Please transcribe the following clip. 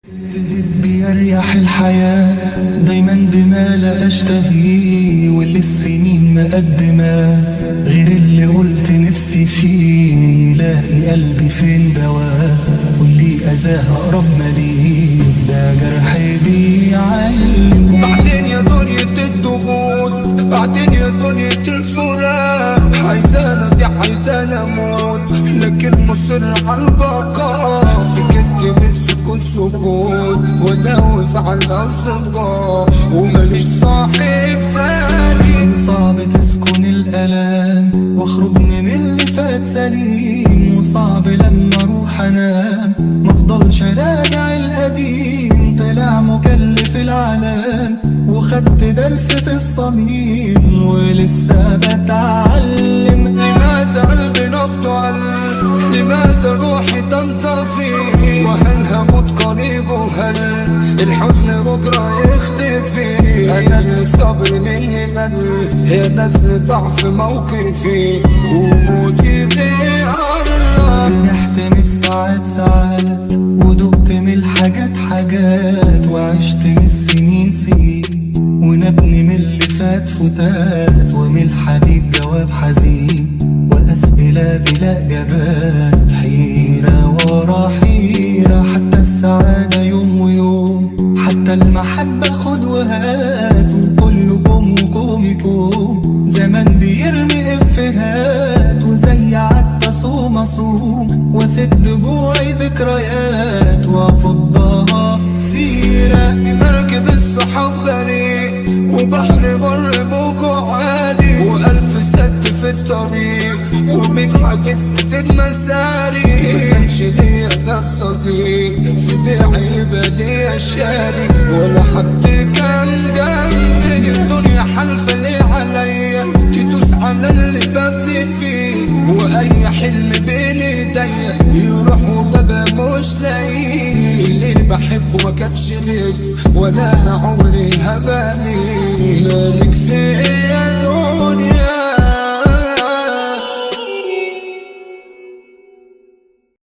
تهب بأريح الحياة دايما بما لا أشتهي، واللي السنين مقدمة غير اللي قلت نفسي فيه. لاقي قلبي فين دواه، واللي أذاه أقرب مليه، ده جرح بيعلم. بعدين يا دنيا الضغوط، بعدين يا دنيا الفراق، عايزانا دي عايزانا اموت، لكن مصر على البقاء. سكت من السكوت سكوت، ودوس على الاصدقاء، وماليش صاحب ثاني. صعب تسكن الألام واخرج من اللي فات سليم، وصعب لما اروح انام مفضلش راجع القديم. طلع مكلف العالم وخدت درس في الصميم، ولسه بتعلم. لماذا قلبي نبضه قل؟ لماذا روحي تنطفي؟ وهل هموت قريب؟ وهل الحزن بكره يختفي؟ انا اللي صبري مني مل، يا ناس اللي ضعف موقفي، وموتي بيقرب. فرحت من الساعات ساعات، ودقت من الحاجات حاجات، وعشت من السنين سنين، ونبني من اللي فات فتات، ومن الحبيب جواب حزين، وأسئلة بلا إجابات. حيرة ورا حيرة، حتى السعادة يوم ويوم، حتى المحبة خد وهات، وكله كوم وكومي كوم. زمان بيرمي إفيهات، وزي عدت أصوم أصوم، واسد جوعي ذكريات، وأفضها سيرة. مركب الصحاب غريق، وبحر بر موجه عالي، وألف سد في الطريق، ومتحجز المساري. مكانش ليا ده صديق في بيعي بدي شاري، ولا حد كان جنبي. الدنيا حلفة ليه عليا، تدوس على اللي ببني فيه، وأي حلم بين ايديا يروح وبابا مش لاقيه. اللي بحبه ما كانش ليك، ولا أنا عمري هبالي. مالك